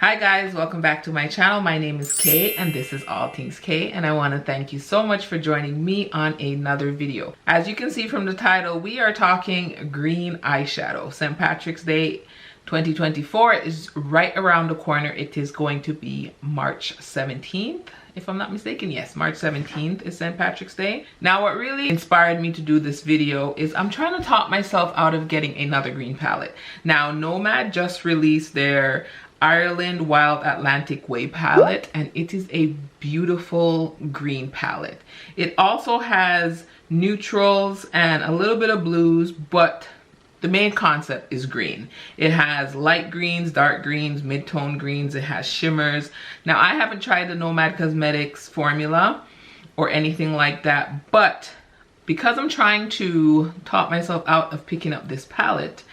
Hi guys, welcome back to my channel. My name is Kay and this is All Things Kay, and I want to thank you so much for joining me on another video. As you can see from the title, we are talking green eyeshadow. St. Patrick's Day 2024 is right around the corner. It is going to be March 17th. If I'm not mistaken, yes, March 17th is St. Patrick's Day. Now, what really inspired me to do this video is I'm trying to talk myself out of getting another green palette. Now, Nomad just released their Ireland Wild Atlantic Way palette, and it is a beautiful green palette. It also has neutrals and a little bit of blues, but the main concept is green. It has light greens, dark greens, mid-tone greens. It has shimmers. Now, I haven't tried the Nomad Cosmetics formula or anything like that, but because I'm trying to talk myself out of picking up this palette,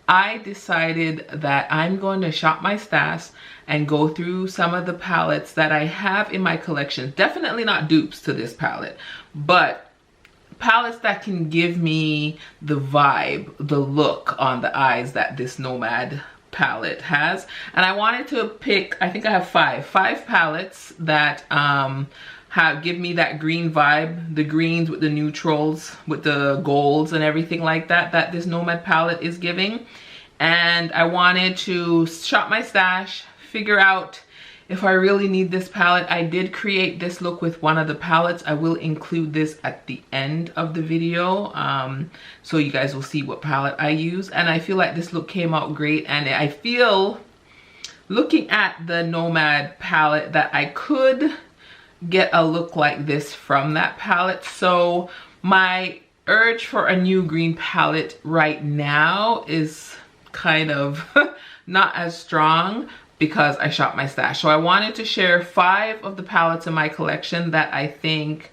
I decided that I'm going to shop my stash and go through some of the palettes that I have in my collection. Definitely not dupes to this palette, but palettes that can give me the vibe, the look on the eyes that this Nomad palette has. And I wanted to pick, I think I have five palettes that give me that green vibe, the greens with the neutrals, with the golds and everything like that, that this Nomad palette is giving. And I wanted to shop my stash, figure out if I really need this palette. I did create this look with one of the palettes. I will include this at the end of the video, so you guys will see what palette I use. And I feel like this look came out great, and I feel, looking at the Nomad palette, that I could get a look like this from that palette. So my urge for a new green palette right now is kind of not as strong because I shop my stash. So I wanted to share 5 of the palettes in my collection that I think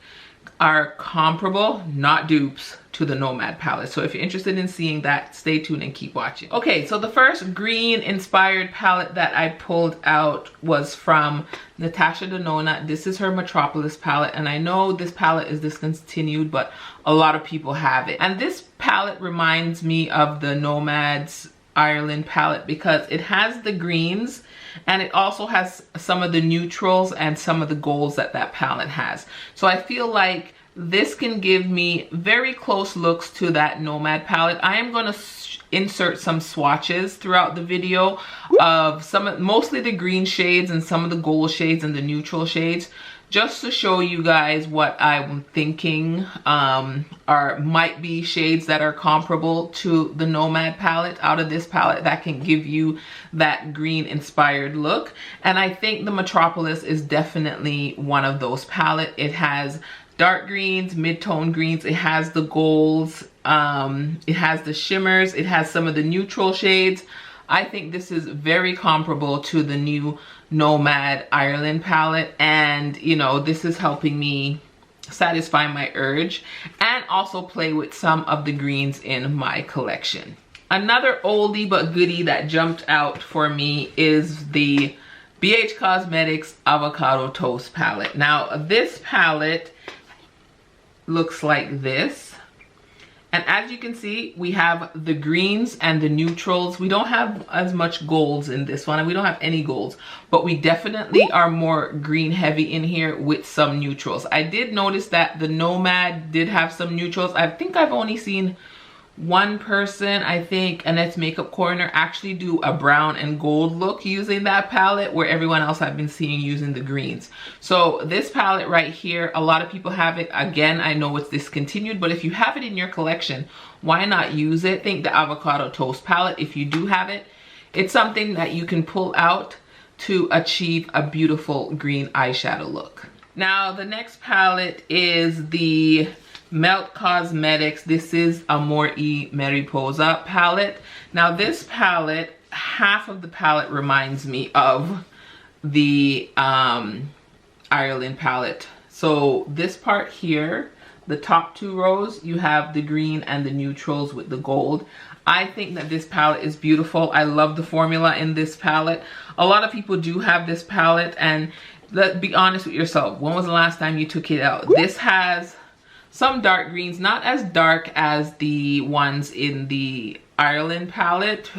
are comparable, not dupes, to the Nomad palette. So if you're interested in seeing that, stay tuned and keep watching. Okay, so the first green inspired palette that I pulled out was from Natasha Denona. This is her Metropolis palette, and I know this palette is discontinued, but a lot of people have it. And this palette reminds me of the Nomad's Ireland palette because it has the greens, and it also has some of the neutrals and some of the golds that that palette has. So I feel like this can give me very close looks to that Nomad palette. I am going to insert some swatches throughout the video of mostly the green shades and some of the gold shades and the neutral shades, just to show you guys what I'm thinking might be shades that are comparable to the Nomad palette out of this palette that can give you that green inspired look. And I think the Metropolis is definitely one of those palettes. It has dark greens, mid-tone greens, it has the golds, it has the shimmers, it has some of the neutral shades. I think this is very comparable to the new Nomad Ireland palette, and you know, this is helping me satisfy my urge and also play with some of the greens in my collection. Another oldie but goodie that jumped out for me is the BH Cosmetics Avocado Toast palette. Now, this palette looks like this. And as you can see, we have the greens and the neutrals. We don't have as much golds in this one, and we don't have any golds, but we definitely are more green heavy in here with some neutrals. I did notice that the Nomad did have some neutrals. I think I've only seen one person, I think Annette's Makeup Corner, actually do a brown and gold look using that palette, where everyone else I've been seeing using the greens. So this palette right here, a lot of people have it. Again, I know it's discontinued, but if you have it in your collection, why not use it? Think the Avocado Toast palette, if you do have it, it's something that you can pull out to achieve a beautiful green eyeshadow look. Now, the next palette is the Melt Cosmetics. This is Amor y Mariposa palette. Now, this palette, half of the palette reminds me of the Ireland palette. So this part here, the top 2 rows, you have the green and the neutrals with the gold. I think that this palette is beautiful. I love the formula in this palette. A lot of people do have this palette, and let's be honest with yourself. When was the last time you took it out? This has some dark greens, not as dark as the ones in the Ireland palette.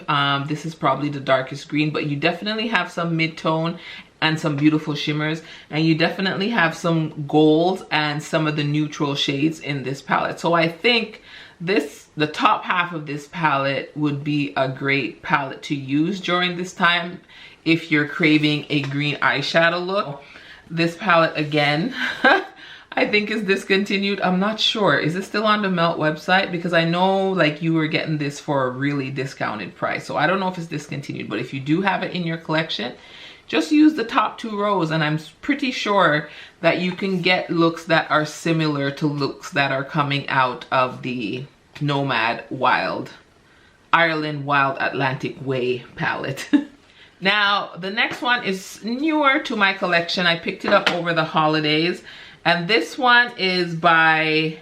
This is probably the darkest green, but you definitely have some mid-tone and some beautiful shimmers, and you definitely have some golds and some of the neutral shades in this palette. So I think the top half of this palette would be a great palette to use during this time if you're craving a green eyeshadow look. This palette again, I think is discontinued. I'm not sure. Is it still on the Melt website? Because I know like you were getting this for a really discounted price. So I don't know if it's discontinued, but if you do have it in your collection, just use the top 2 rows, and I'm pretty sure that you can get looks that are similar to looks that are coming out of the Nomad Ireland Wild Atlantic Way palette. Now, the next one is newer to my collection. I picked it up over the holidays, and this one is by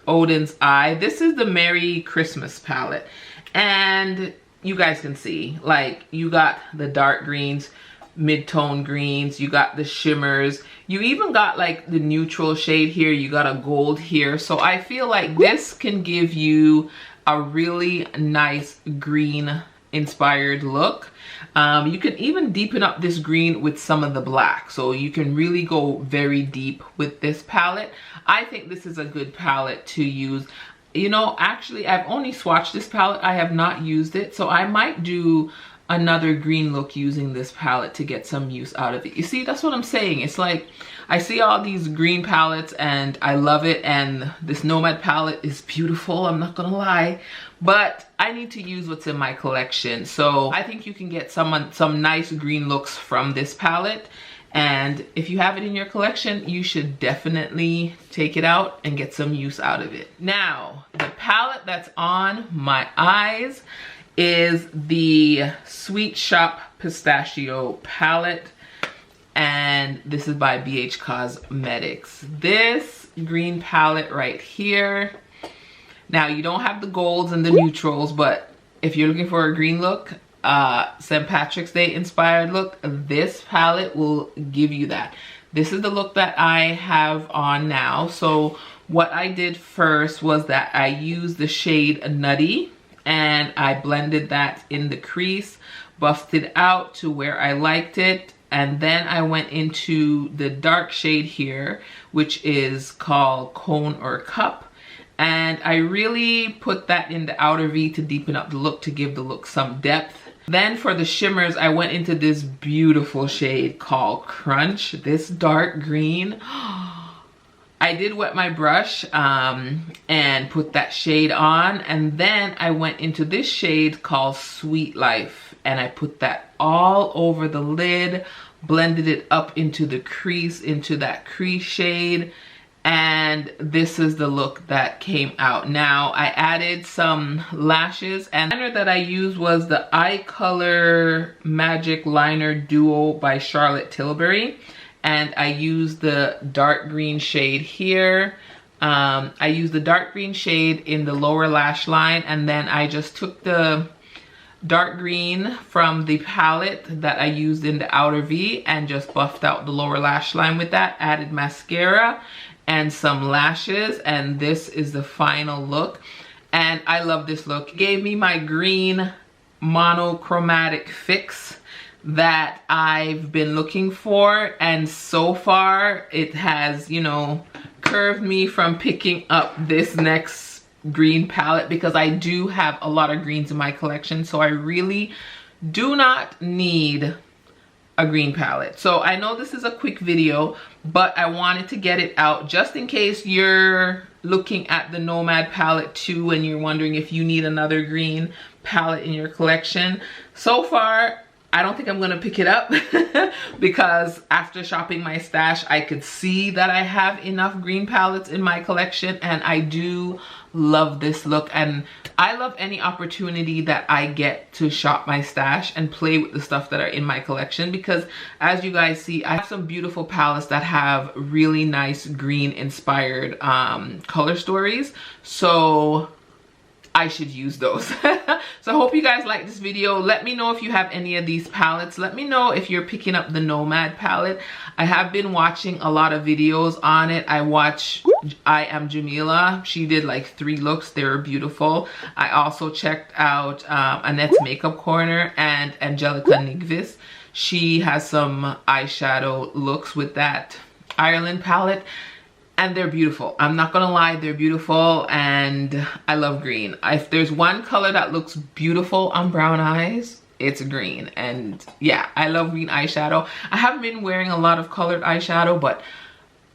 Oden's Eye. This is the Merry Christmas palette, and you guys can see, like, you got the dark greens, mid-tone greens, you got the shimmers, you even got like the neutral shade here, you got a gold here. So I feel like this can give you a really nice green inspired look. You can even deepen up this green with some of the black, so you can really go very deep with this palette. I think this is a good palette to use. You know, actually I've only swatched this palette, I have not used it, so I might do another green look using this palette to get some use out of it. You see, that's what I'm saying. It's like I see all these green palettes and I love it, and this Nomad palette is beautiful, I'm not gonna lie, but I need to use what's in my collection. So I think you can get some nice green looks from this palette, and if you have it in your collection, you should definitely take it out and get some use out of it. Now, the palette that's on my eyes is the Sweet Shop Pistachio palette, and this is by BH Cosmetics. This green palette right here, now you don't have the golds and the neutrals, but if you're looking for a green look, St. Patrick's Day inspired look, this palette will give you that. This is the look that I have on now. So what I did first was that I used the shade Nutty, and I blended that in the crease, buffed it out to where I liked it, and then I went into the dark shade here, which is called Cone or Cup, and I really put that in the outer V to deepen up the look, to give the look some depth. Then for the shimmers, I went into this beautiful shade called Crunch, this dark green. I did wet my brush and put that shade on, and then I went into this shade called Sweet Life, and I put that all over the lid, blended it up into the crease, into that crease shade, and this is the look that came out. Now I added some lashes, and the liner that I used was the Eye Color Magic Liner Duo by Charlotte Tilbury. And I used the dark green shade here. I used the dark green shade in the lower lash line, and then I just took the dark green from the palette that I used in the outer V and just buffed out the lower lash line with that, added mascara and some lashes, and this is the final look. And I love this look. It gave me my green monochromatic fix that I've been looking for, and so far it has, you know, curved me from picking up this next green palette, because I do have a lot of greens in my collection, so I really do not need a green palette. So I know this is a quick video, but I wanted to get it out just in case you're looking at the Nomad palette too and you're wondering if you need another green palette in your collection. So far I don't think I'm gonna pick it up because after shopping my stash, I could see that I have enough green palettes in my collection, and I do love this look, and I love any opportunity that I get to shop my stash and play with the stuff that are in my collection, because as you guys see, I have some beautiful palettes that have really nice green inspired color stories. So I should use those. So I hope you guys like this video. Let me know if you have any of these palettes. Let me know if you're picking up the Nomad palette. I have been watching a lot of videos on it. I watch I Am Jamila. She did like 3 looks. They were beautiful. I also checked out Annette's Makeup Corner and Angelica Nigvis. She has some eyeshadow looks with that Ireland palette. And they're beautiful. I'm not gonna lie, they're beautiful, and I love green. If there's one color that looks beautiful on brown eyes, it's green. And yeah, I love green eyeshadow. I haven't been wearing a lot of colored eyeshadow, but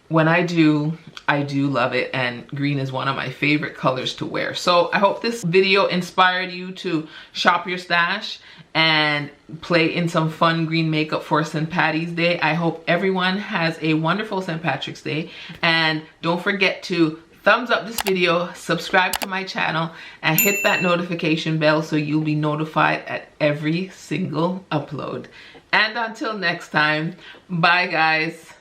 when I do love it, and green is one of my favorite colors to wear. So I hope this video inspired you to shop your stash and play in some fun green makeup for St. Patty's Day. I hope everyone has a wonderful St. Patrick's Day, and don't forget to thumbs up this video, subscribe to my channel, and hit that notification bell so you'll be notified at every single upload. And until next time, bye guys.